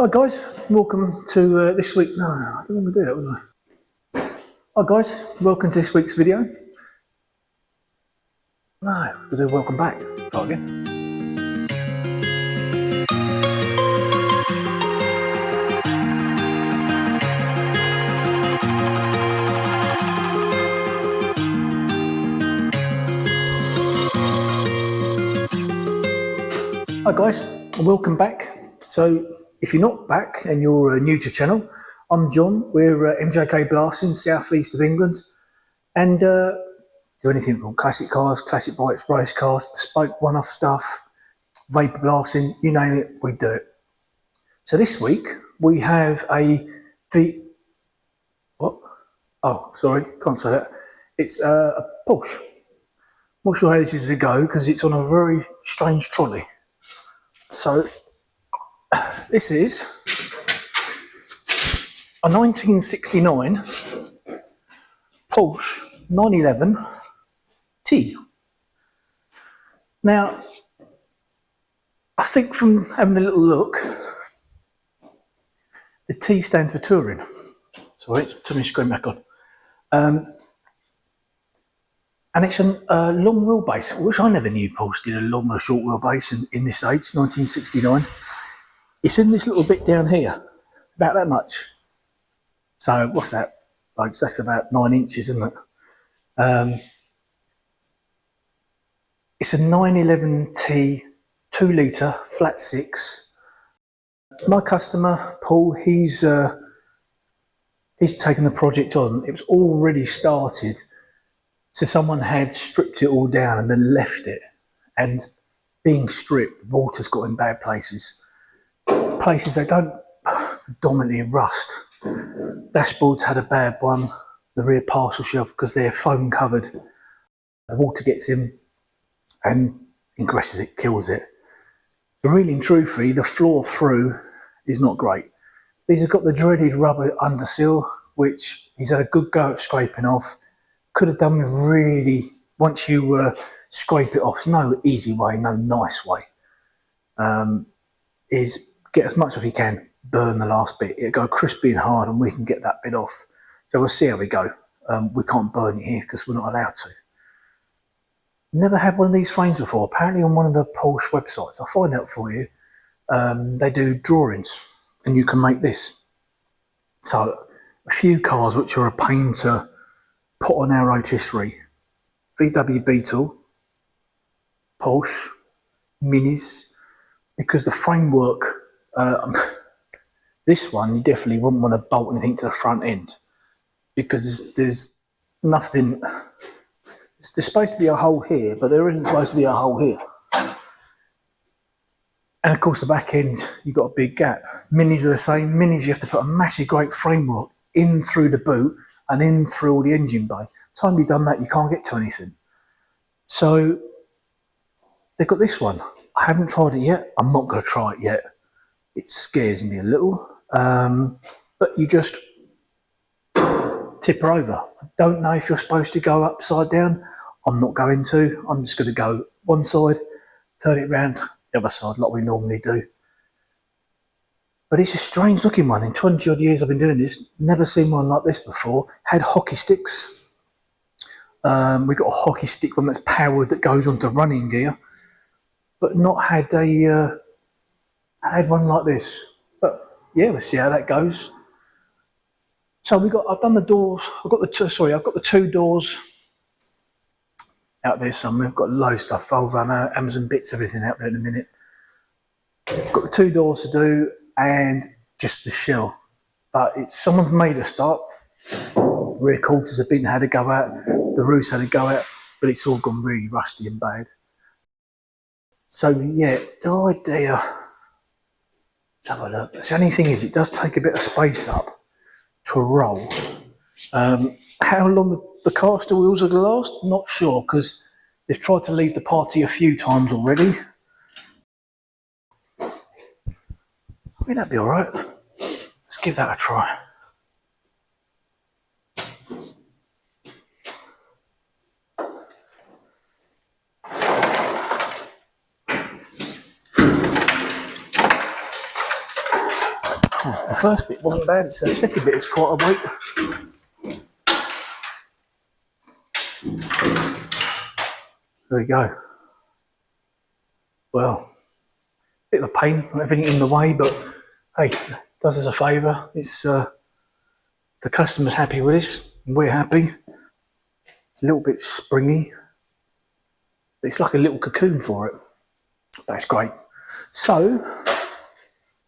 Hi guys, welcome to this week. No, I don't want to do that, would I? Hi guys, welcome to this week's video. No, we'll do welcome back. Try again. Hi guys, welcome back. So if you're not back and you're new to the channel, I'm John. We're MJK Blasting, south east of England, and do anything from classic cars, classic bikes, race cars, bespoke one-off stuff, vapor blasting, you name it, we do it. So this week we have what? Oh, sorry, can't say that. It's a Porsche. Not sure how this is to go because it's on a very strange trolley. So this is a 1969 Porsche 911 T. Now, I think from having a little look, the T stands for touring. Sorry, let's turn my screen back on. And it's a long wheelbase, which I never knew Porsche did a long or short wheelbase in this age, 1969. It's in this little bit down here, about that much. So what's that? Like, that's about 9 inches, isn't it? It's a 911T 2 litre flat 6. My customer, Paul, he's taken the project on. It was already started. So someone had stripped it all down and then left it. And being stripped, the water's got in bad places. Places they don't predominantly rust. Dashboards had a bad one. The rear parcel shelf, because they're foam covered. The water gets in and ingresses it, kills it. So really and truthfully, the floor through is not great. These have got the dreaded rubber undersill, which he's had a good go at scraping off. Could have done with really, once you scrape it off, no easy way, no nice way, is get as much as you can, burn the last bit. It'll go crispy and hard and we can get that bit off. So we'll see how we go. We can't burn it here because we're not allowed to. Never had one of these frames before. Apparently on one of the Porsche websites, I'll find out for you, they do drawings and you can make this. So a few cars which are a pain to put on our rotisserie: VW Beetle, Porsche, Minis, because the framework, this one you definitely wouldn't want to bolt anything to the front end because there's nothing. There's supposed to be a hole here, but there isn't supposed to be a hole here. And of course the back end, you've got a big gap. Minis are the same. Minis, you have to put a massive great framework in through the boot and in through all the engine bay. Time you've done that, you can't get to anything. So they've got this one. I haven't tried it yet. I'm not going to try it yet. It scares me a little. But you just tip her over. I don't know if you're supposed to go upside down. I'm not going to. I'm just going to go one side, turn it round the other side like we normally do. But it's a strange looking one. In 20 odd years I've been doing this, never seen one like this before. Had hockey sticks. We've got a hockey stick one that's powered that goes onto running gear, but not had had one like this. But yeah, we'll see how that goes. So I've done the doors. I've got the two doors out there somewhere. I've got loads of stuff, Volvo, Amazon bits, everything out there in a minute. Got the two doors to do and just the shell. But someone's made a start. Rear quarters have been had to go out. The roof's had to go out, but it's all gone really rusty and bad. So yeah, the idea. Let's have a look. The only thing is, it does take a bit of space up to roll. How long the caster wheels are going to last, not sure, because they've tried to leave the party a few times already. I think that'd be all right. Let's give that a try. The first bit wasn't bad, it's the second bit is quite a weight. There we go. Well, bit of a pain, everything in the way, but hey, does us a favour. It's the customer's happy with this, and we're happy. It's a little bit springy. It's like a little cocoon for it. That's great. So,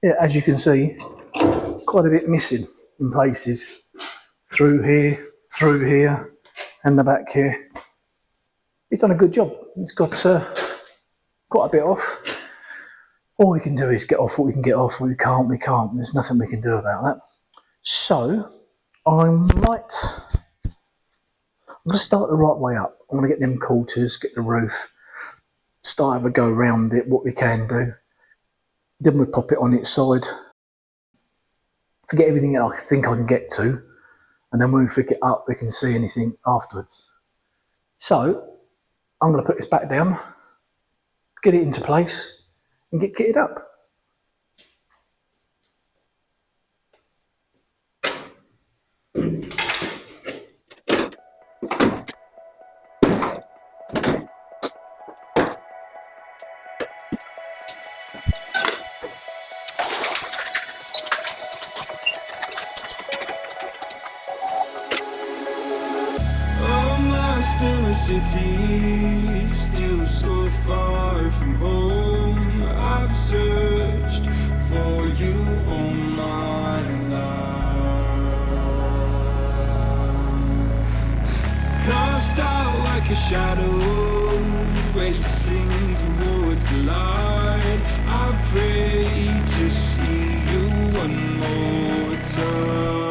yeah, as you can see, quite a bit missing in places. Through here, and the back here. He's done a good job. He's got quite a bit off. All we can do is get off what we can get off. What we can't, we can't. There's nothing we can do about that. So, I'm going to start the right way up. I'm going to get them quarters, get the roof, start have a go around it, what we can do. Then we pop it on its side. Forget everything that I think I can get to. And then when we flick it up, we can see anything afterwards. So, I'm going to put this back down, get it into place, and get kitted up. In a city, still so far from home. I've searched for you all my life. Cast out like a shadow, racing towards the light. I pray to see you one more time.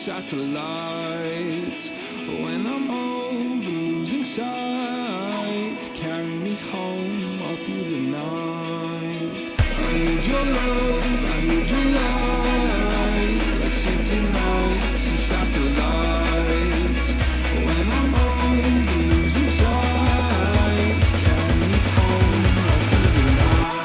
Satellites. When I'm old and losing sight, carry me home all through the night. I need your love, I need your light, like city nights and satellites. When I'm old and losing sight, carry me home all through the night.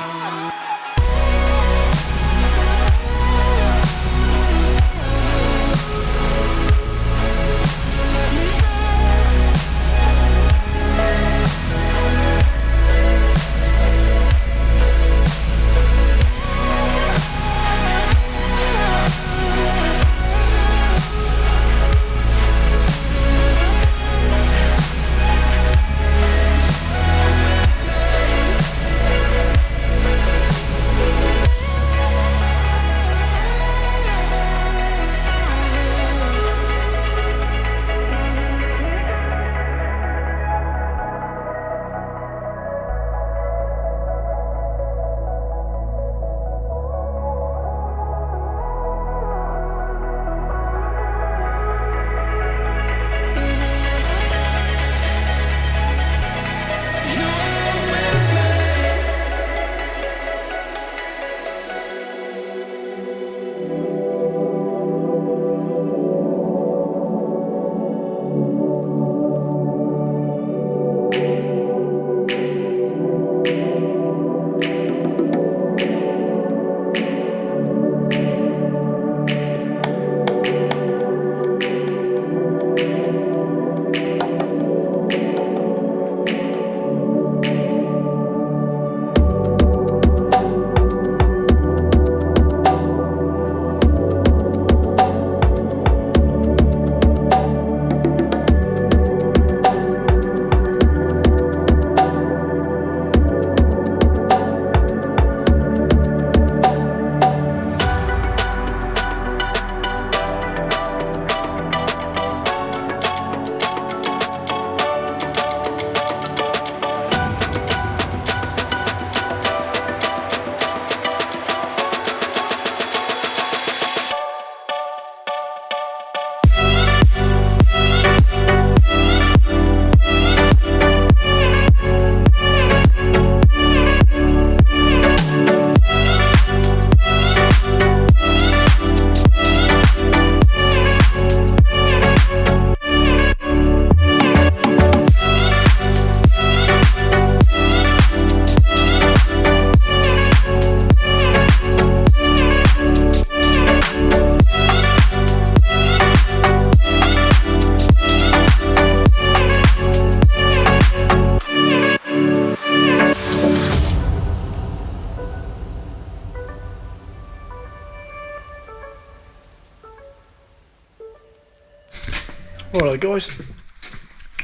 Alright guys,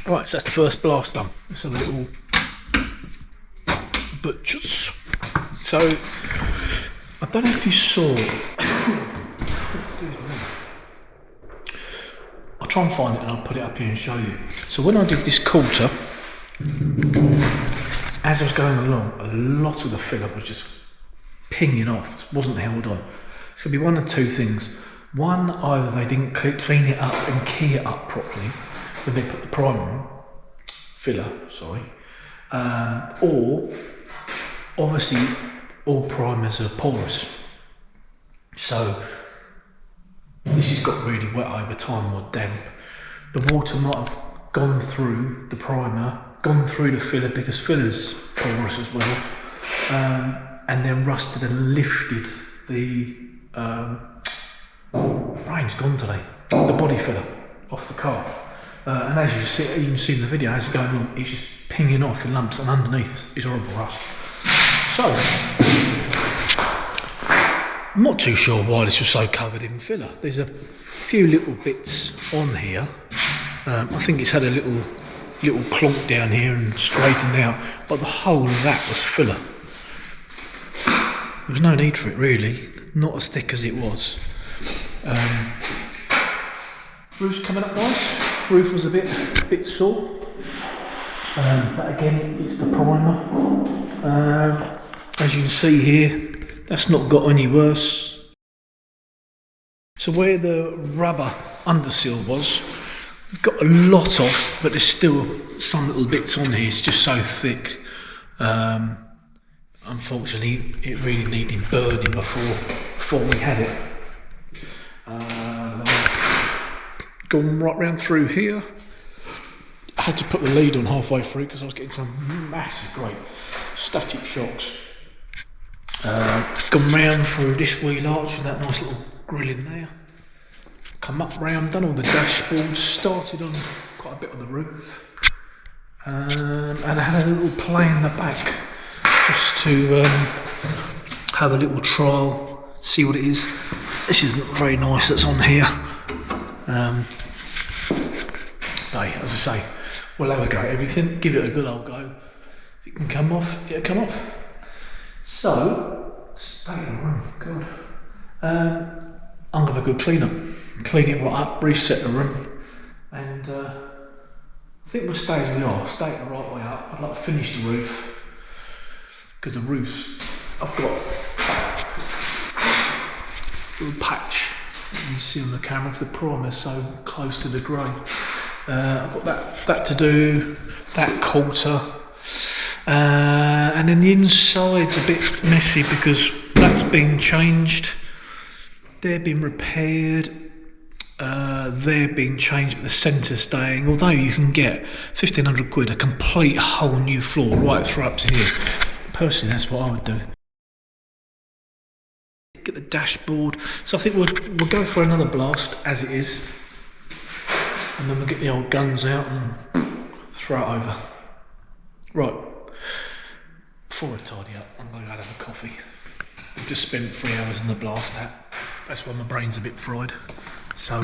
right, so that's the first blast done. Let's have a little butchers. So, I don't know if you saw, I'll try and find it and I'll put it up here and show you. So when I did this quarter, as I was going along, a lot of the filler was just pinging off, it wasn't held on. It's going to be one of two things. One, either they didn't clean it up and key it up properly when they put the primer on, or obviously all primers are porous. So this has got really wet over time or damp. The water might have gone through the primer, gone through the filler because filler's porous as well, and then rusted and lifted the brain's gone today, the body filler off the car, and as you can see in the video, as it's going on, it's just pinging off in lumps, and underneath is horrible rust. So I'm not too sure why this was so covered in filler. There's a few little bits on here. I think it's had a little clonk down here and straightened out, but the whole of that was filler. There was no need for it really, not as thick as it was. Roof's coming up nice. Roof was a bit sore, but again it's the primer. As you can see here, that's not got any worse. So where the rubber undersill was, got a lot off, but there's still some little bits on here. It's just so thick. Unfortunately, it really needed burning before we had it. Gone right round through here. I had to put the lead on halfway through because I was getting some massive, great static shocks. Gone round through this wheel arch with that nice little grill in there. Come up round, done all the dashboards, started on quite a bit of the roof, and I had a little play in the back just to have a little trial, see what it is. This isn't very nice that's on here. But as I say, we'll have a go at everything, give it a good old go. If it can come off, it'll come off. So, state of the room, God. I'm going to have a good clean up. Clean it right up, reset the room, and I think we'll stay as we are, stay it the right way up. I'd like to finish the roof, because the roof's, I've got a little patch you see on the camera because the primer's so close to the grey. I've got that to do, that quarter, and then the inside's a bit messy because that's been changed, they're being repaired. They're being changed, but the centre's staying. Although you can get 1,500 quid, a complete whole new floor right through up to here. Personally, that's what I would do. Get the dashboard. So I think we'll go for another blast as it is, and then we'll get the old guns out and throw it over. Right. Before I tidy up, I'm going to go have a coffee. I've just spent 3 hours in the blast hat. That's why my brain's a bit fried. So,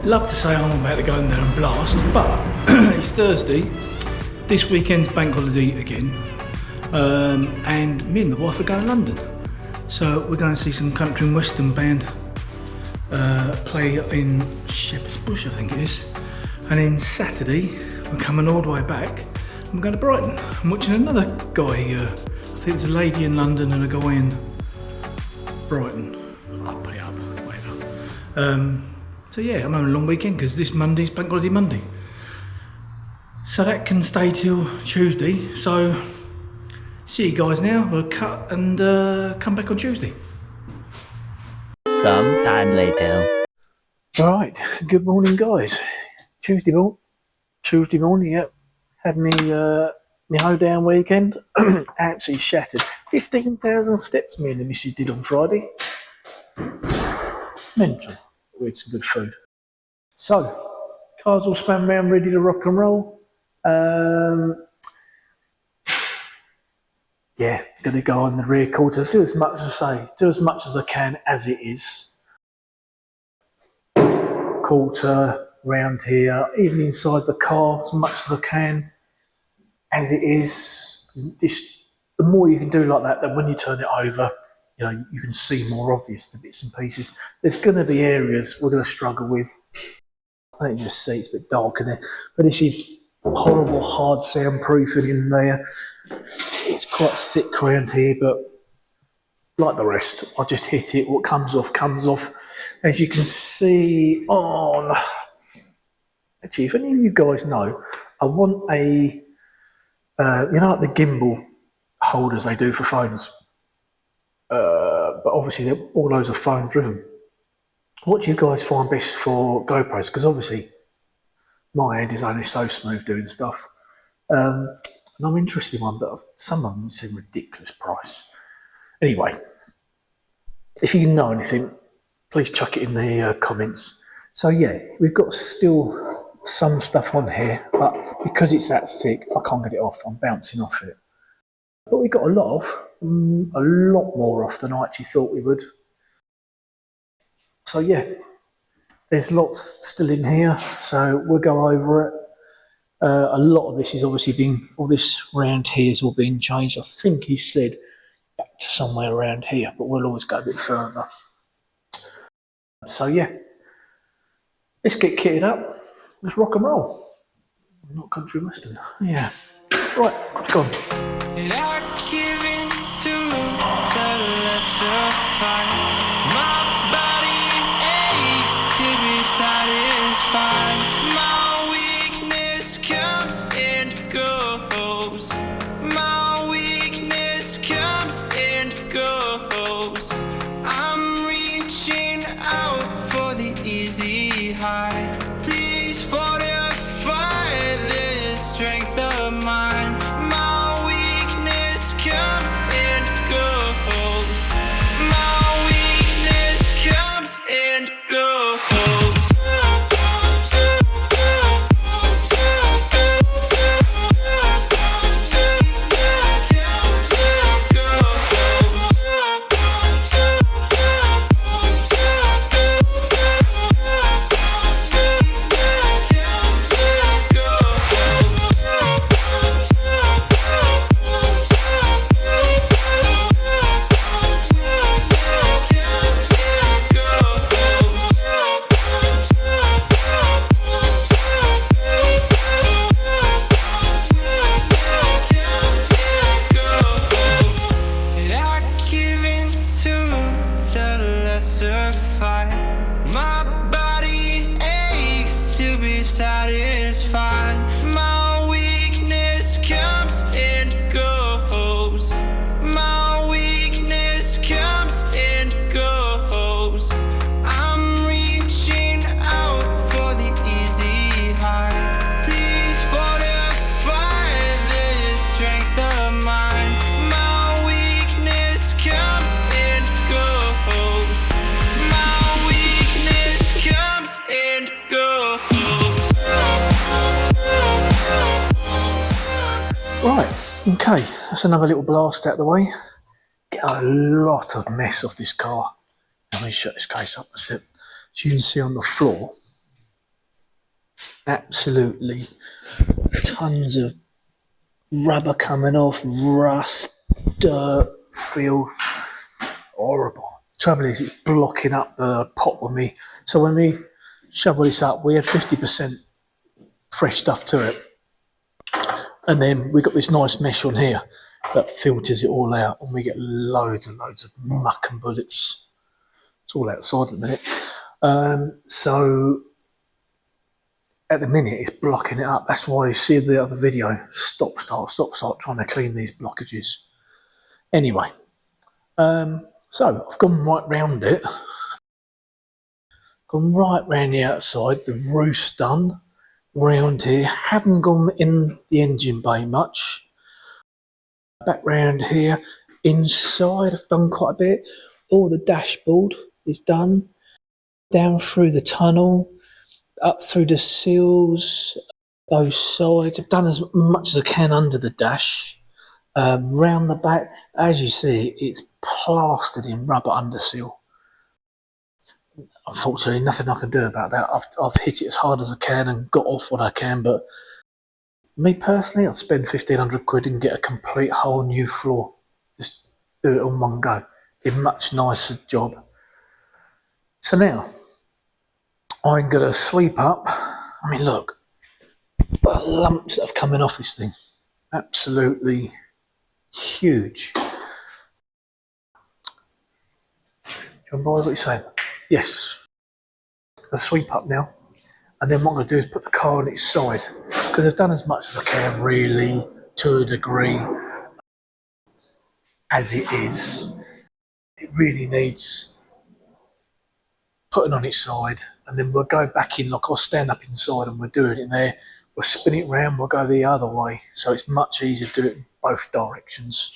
love to say I'm about to go in there and blast, but it's Thursday. This weekend's bank holiday again, and me and the wife are going to London. So we're going to see some country and western band play in Shepherd's Bush, I think it is. And then Saturday, we're coming all the way back. I'm going to Brighton. I'm watching another guy here. I think there's a lady in London and a guy in Brighton. I'll put it up, whatever. So yeah, I'm having a long weekend because this Monday's Bank Holiday Monday. So that can stay till Tuesday. So see you guys now. We'll cut and come back on Tuesday. Some time later. All right, good morning, guys. Tuesday morning, yep. Had me hoedown weekend. Absolutely shattered. 15,000 steps me and the missus did on Friday. Mental. We had some good food. So, cars all spun round, ready to rock and roll. Yeah, going to go on the rear quarter. Do as much as I can as it is. Quarter round here, even inside the car, as much as I can as it is. The more you can do like that, then when you turn it over, you know, you can see more obvious the bits and pieces. There's going to be areas we're going to struggle with. I think you just see it's a bit dark in there, but this is horrible hard soundproofing in there. It's quite thick around here, but like the rest, I just hit it. What comes off comes off. As you can see on, actually, if any of you guys know, I want a, you know, like the gimbal holders they do for phones. But obviously, all those are phone driven. What do you guys find best for GoPros? Because obviously, my head is only so smooth doing stuff. And I'm interested in one, but some of them seem ridiculous price. Anyway, if you know anything, please chuck it in the comments. So yeah, we've got still some stuff on here, but because it's that thick, I can't get it off. I'm bouncing off it. But we got a lot more off than I actually thought we would. So yeah, there's lots still in here, so we'll go over it. A lot of this is obviously all this round here is all being changed. I think he said back to somewhere around here, but we'll always go a bit further. So yeah, let's get kitted up. Let's rock and roll. Not country western. Yeah. Right, go on. Right, okay, that's another little blast out of the way. Get a lot of mess off this car. Let me shut this case up a sec. So you can see on the floor, Absolutely tons of rubber coming off, rust, dirt, filth, horrible. Trouble is, it's blocking up the pot when we. So when we shovel this up, we had 50% fresh stuff to it, and then we got this nice mesh on here that filters it all out, and we get loads and loads of muck and bullets. It's all outside at the minute. So at the minute, it's blocking it up. That's why you see the other video, stop, start, trying to clean these blockages. Anyway, so I've gone right round it. Gone right round the outside. The roof's done. Round here. Haven't gone in the engine bay much. Back round here. Inside, I've done quite a bit. All the dashboard is done. Down through the tunnel. Up through the seals. Both sides. I've done as much as I can under the dash. Round the back, as you see, it's plastered in rubber underseal. Unfortunately, nothing I can do about that. I've hit it as hard as I can and got off what I can, but me personally, I'd spend 1,500 quid and get a complete whole new floor. Just do it on one go. Be a much nicer job. So now, I'm going to sweep up. I mean, look, the lumps that have coming off this thing. Absolutely huge. John Boy, what are you saying? Yes. I'll sweep up now, and then what I'm going to do is put the car on its side, because I've done as much as I can, really, to a degree. As it is, it really needs putting on its side, and then we'll go back in, like I'll stand up inside and we'll do it in there. We'll spin it round, we'll go the other way, so it's much easier to do it in both directions.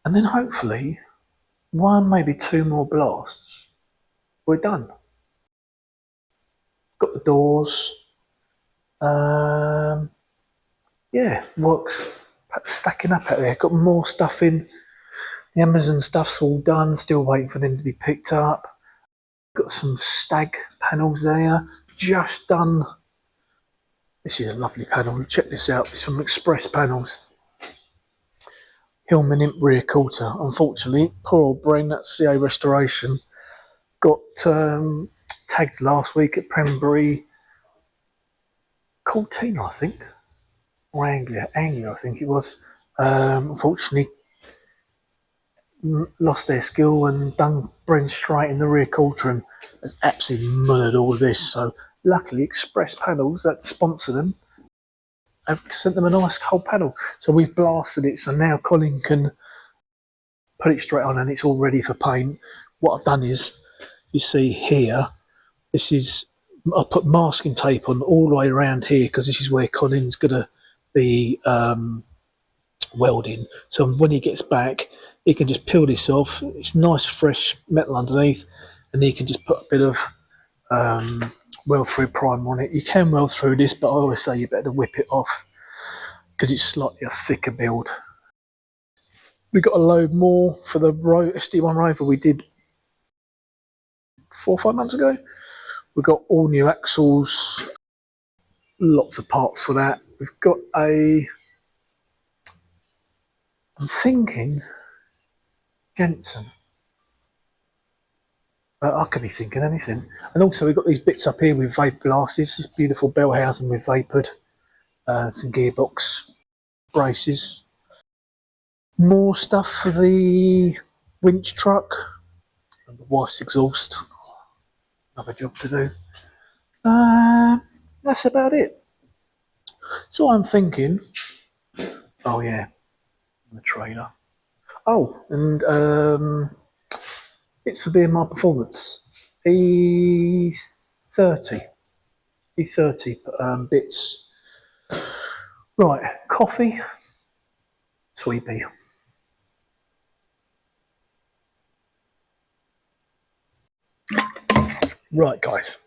And then hopefully, one, maybe two more blasts, we're done. Got the doors. Yeah, works stacking up out there. Got more stuff in. The Amazon stuff's all done. Still waiting for them to be picked up. Got some stag panels there. Just done. This is a lovely panel. Check this out. It's from Express Panels. Hillman Imp rear quarter. Unfortunately, poor old brain, that CA restoration, got tagged last week at Pembury. Cortina, I think, or Anglia, I think it was. Unfortunately, lost their skill and done Bren straight in the rear quarter and has absolutely murdered all of this. So luckily, Express Panels that sponsor them have sent them a nice cold panel. So we've blasted it. So now Colin can put it straight on and it's all ready for paint. What I've done is, you see here, this is, I put masking tape on all the way around here because this is where Colin's going to be welding. So when he gets back, he can just peel this off. It's nice fresh metal underneath, and he can just put a bit of weld through primer on it. You can weld through this, but I always say you better whip it off because it's slightly a thicker build. We got a load more for the SD1 Rover we did 4 or 5 months ago. We've got all new axles, lots of parts for that. We've got I'm thinking Jensen. I could be thinking anything. And also we've got these bits up here with vape glasses, this beautiful bell housing with vapored, some gearbox braces. More stuff for the winch truck, and the wife's exhaust. Another job to do. That's about it. So I'm thinking, oh yeah, the trailer. Oh, and it's for being my performance. E30 bits. Right, coffee, sweepy. Right, guys,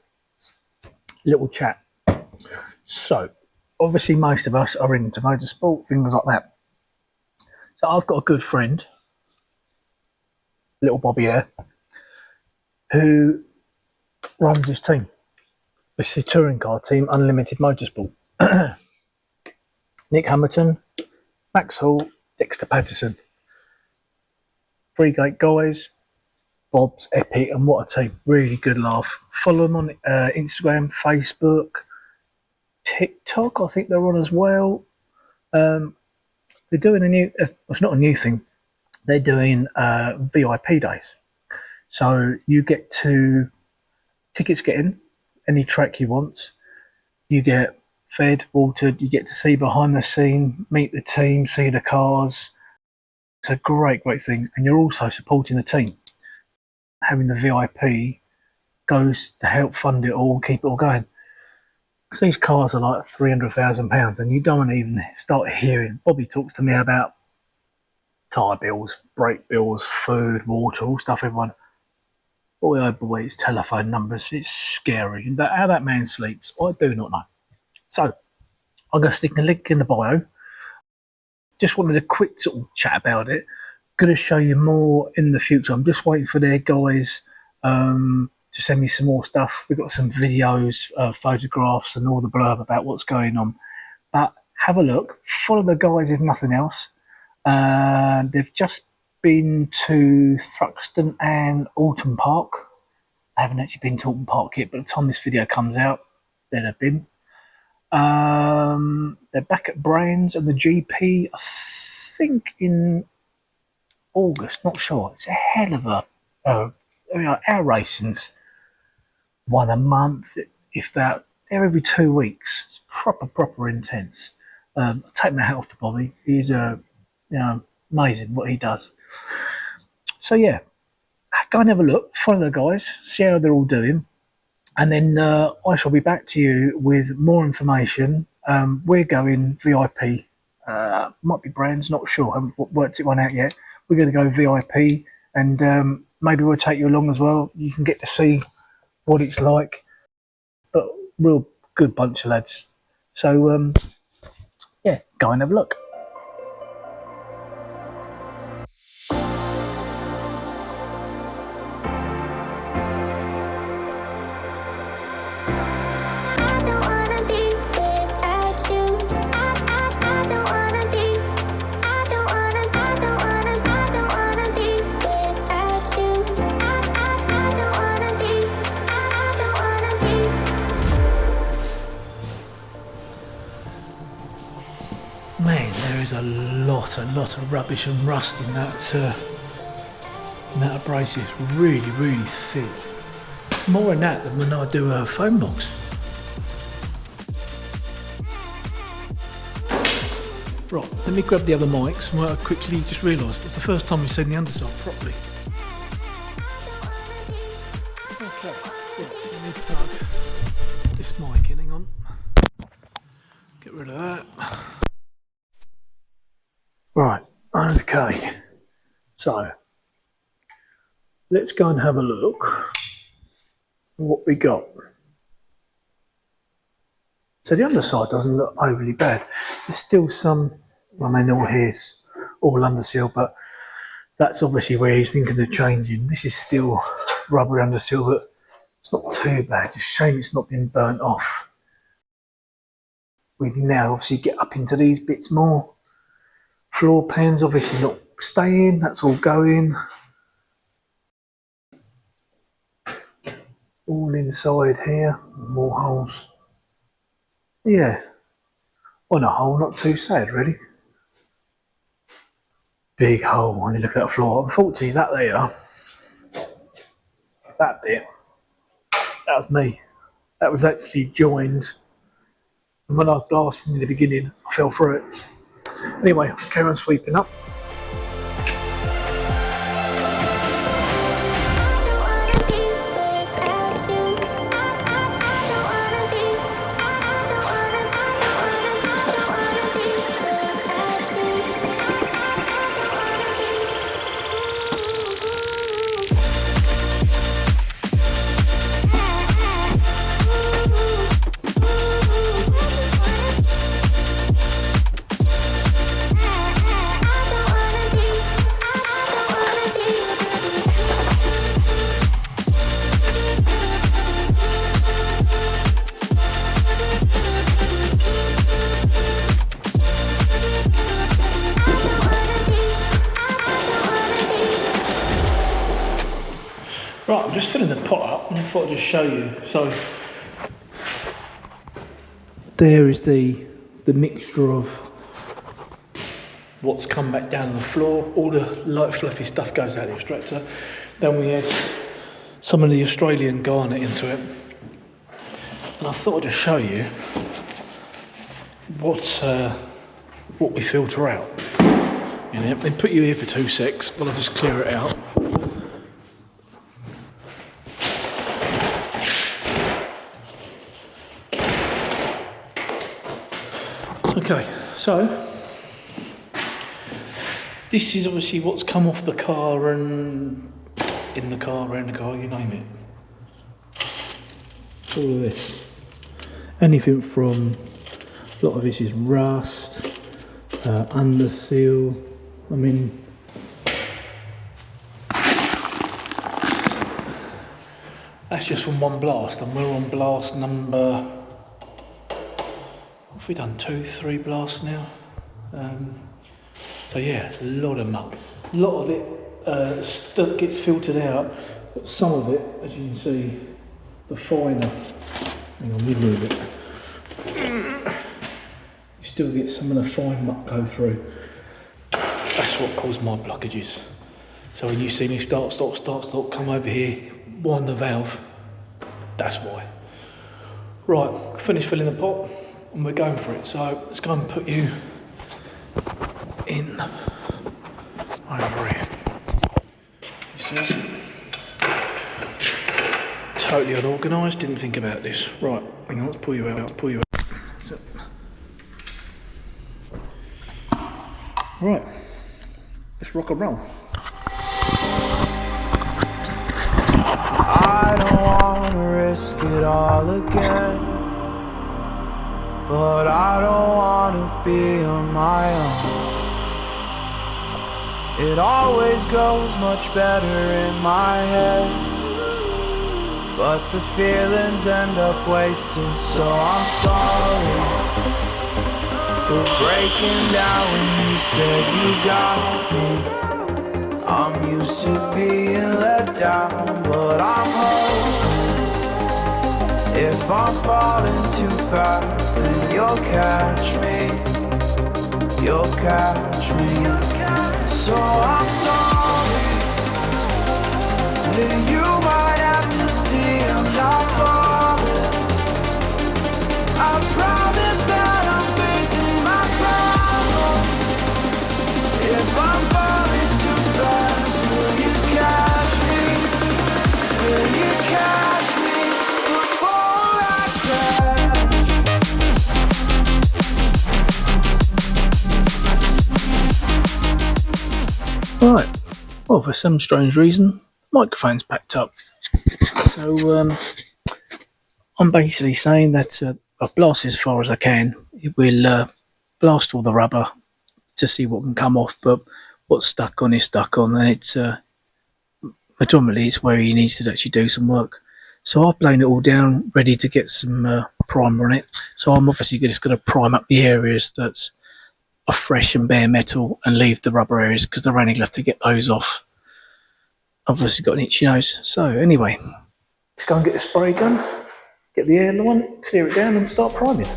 little chat. So, obviously, most of us are into motorsport, things like that. So, I've got a good friend, little Bobby here, who runs this team. This is touring car Team Un-limited Motorsport. Nic Hamilton, Max Hall, Dexter Patterson. 3 great guys. Bob's epic, and what a team. Really good laugh. Follow them on Instagram, Facebook, TikTok, I think they're on as well. They're doing a new, it's not a new thing, they're doing VIP days. So you get tickets get in, any track you want. You get fed, watered, you get to see behind the scene, meet the team, see the cars. It's a great thing. And you're also supporting the team. Having the VIP goes to help fund it all, keep it all going. Because these cars are like £300,000 and you don't even start hearing. Bobby talks to me about tyre bills, brake bills, food, water, all stuff everyone. Boy, oh boy, it's telephone numbers. It's scary. And how that man sleeps, I do not know. So, I'm going to stick a link in the bio. Just wanted a quick sort of chat about it. Going to show you more in the future. I'm just waiting for their guys to send me some more stuff. We've got some videos, photographs, and all the blurb about what's going on. But have a look. Follow the guys if nothing else. They've just been to Thruxton and Alton Park. I haven't actually been to Alton Park yet, but by the time this video comes out, they'd have been. They're back at Brands and the GP, I think in August, not sure. It's a hell of a our racing's one a month, if that. They're every 2 weeks. It's proper intense. I take my hat off to Bobby. He's amazing what he does. So yeah, go and have a look, follow the guys, see how they're all doing, and then I shall be back to you with more information. We're going VIP. Might be Brands, not sure. Haven't worked it one out yet. We're going to go VIP, and maybe we'll take you along as well. You can get to see what it's like. But real good bunch of lads. So yeah, go and have a look. Man, there is a lot of rubbish and rust in that abrasive. Really thick. More in that than when I do a foam box. Right, let me grab the other mics. I quickly just realised it's the first time we've seen the underside properly. Okay, right, let me plug this mic in, hang on. Get rid of that. Right, okay, so let's go and have a look at what we got. So the underside doesn't look overly bad. There's still some, I mean, all here's all underseal, but that's obviously where he's thinking of changing. This is still rubbery underseal, but it's not too bad. Just shame it's not been burnt off. We now obviously get up into these bits more. Floor pans obviously not staying, that's all going. All inside here, more holes. Yeah, on a hole, not too sad really. Big hole when you look at that floor. Unfortunately, that there, that bit, that was me. That was actually joined. And when I was blasting in the beginning, I fell through it. Anyway, I'll carry on sweeping up. Right, I'm just filling the pot up and I thought I'd just show you. So there is the mixture of what's come back down on the floor. All the light fluffy stuff goes out the extractor. Then we add some of the Australian garnet into it. And I thought I'd just show you what we filter out. They put you here for 2 secs while I just clear it out. Okay, so this is obviously what's come off the car and in the car, around the car, you name it. All of this. Anything from, a lot of this is rust, under seal. I mean, that's just from one blast, and we're on blast number, what have we done, 2, 3 blasts now? So yeah, a lot of muck. A lot of it stuff gets filtered out, but some of it, as you can see, the finer, hang on, let me move it. You still get some of the fine muck go through. That's what caused my blockages. So when you see me start, come over here, wind the valve, that's why. Right, finished filling the pot and we're going for it. So let's go and put you in over here. You see that? Totally unorganised, didn't think about this. Right, hang on, let's pull you out, So, right, let's rock and roll. I don't wanna risk it all again, but I don't wanna be on my own. It always goes much better in my head, but the feelings end up wasted. So I'm sorry for breaking down when you said you got me. I'm used to being let down, but I'm hoping if I'm falling too fast, then you'll catch me. You'll catch me. So I'm sorry that you might have to see I'm not flawless. I promise that I'm facing my problems. If I'm falling too fast, will you catch me? Will you catch me before I crash? Right, well, for some strange reason, the microphone's packed up. So I'm basically saying that I've blasted as far as I can. It will blast all the rubber to see what can come off, but what's stuck on is stuck on, and it's predominantly it's where he needs to actually do some work. So I've blown it all down, ready to get some primer on it. So I'm obviously just going to prime up the areas that are fresh and bare metal and leave the rubber areas because they're only left to get those off. I've obviously got an itchy nose. So anyway, let's go and get the spray gun, get the airline, clear it down and start priming.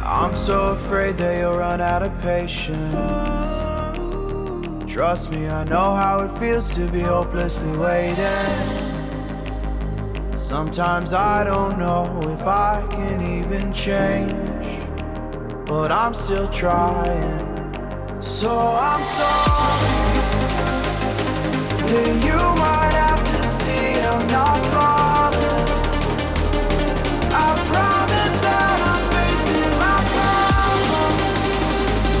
I'm so afraid that you'll run out of patience. Trust me, I know how it feels to be hopelessly waiting. Sometimes I don't know if I can even change, but I'm still trying. So I'm sorry that you might have to see I'm not flawless. I promise that I'm facing my problems.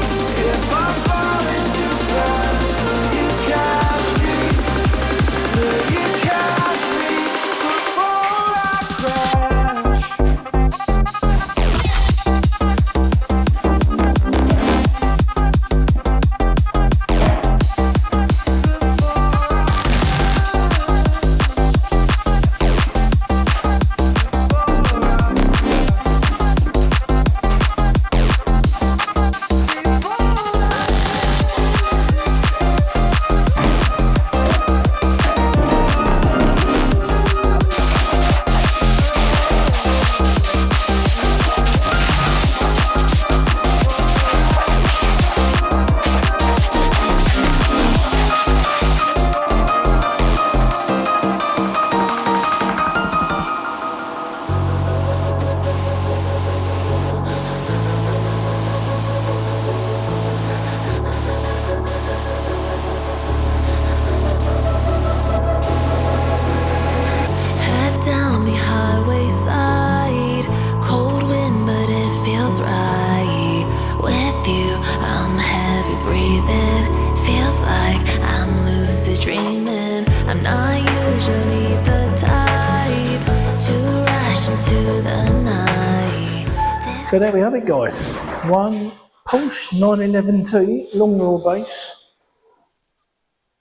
breathing. Feels like I'm lucid dreaming. I'm not usually the type to rush into the night. So there we have it, guys. One Porsche 911T long wheelbase,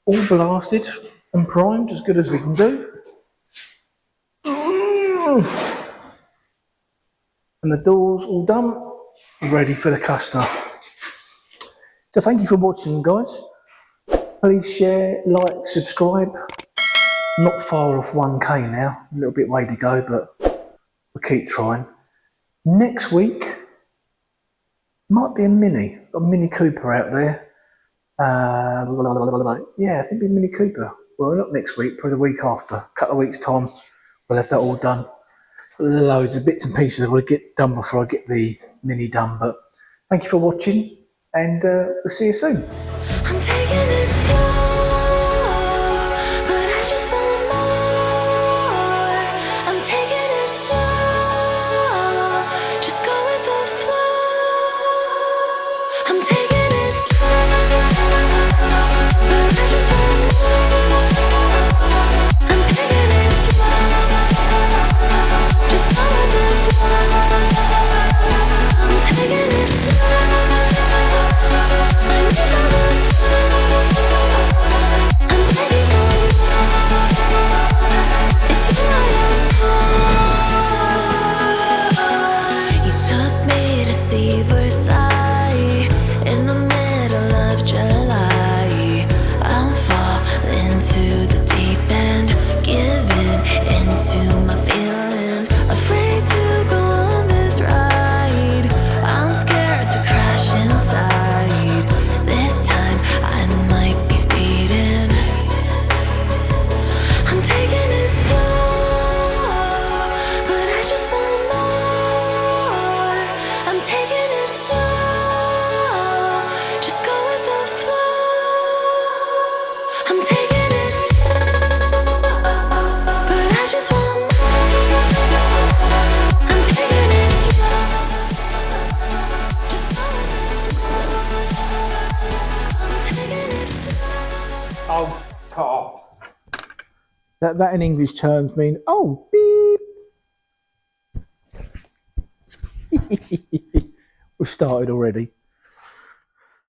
all blasted and primed as good as we can do. And the doors all done, ready for the customer. So thank you for watching, guys. Please share, like, subscribe. Not far off 1K now, a little bit way to go, but we'll keep trying. Next week might be a Mini Cooper out there. Yeah, I think it'll be Mini Cooper. Well, not next week, probably the week after. A couple of weeks' time, we'll have that all done. Loads of bits and pieces I want to get done before I get the Mini done. But thank you for watching, and we'll see you soon. I'm taking it slow, but I just want more. I'm taking it slow, just go with the flow. I'm taking it slow, but I just want more. I'm taking it slow, just go with the flow. I'm taking it slow. My knees on the floor. I'm begging for more. It's you I adore. You took me to see Versailles in the middle of July. I'm falling to the deep end, giving into my feelings, afraid to go on this ride. I'm scared to crash inside. This time I might be speeding. I'm taking it slow, but I just want more. I'm taking it slow, just go with the flow. I'm taking it slow, but I just want more. I'm taking it slow, just go with the flow. I'm taking it slow. Oh, That in English terms mean, oh, beep. We've started already.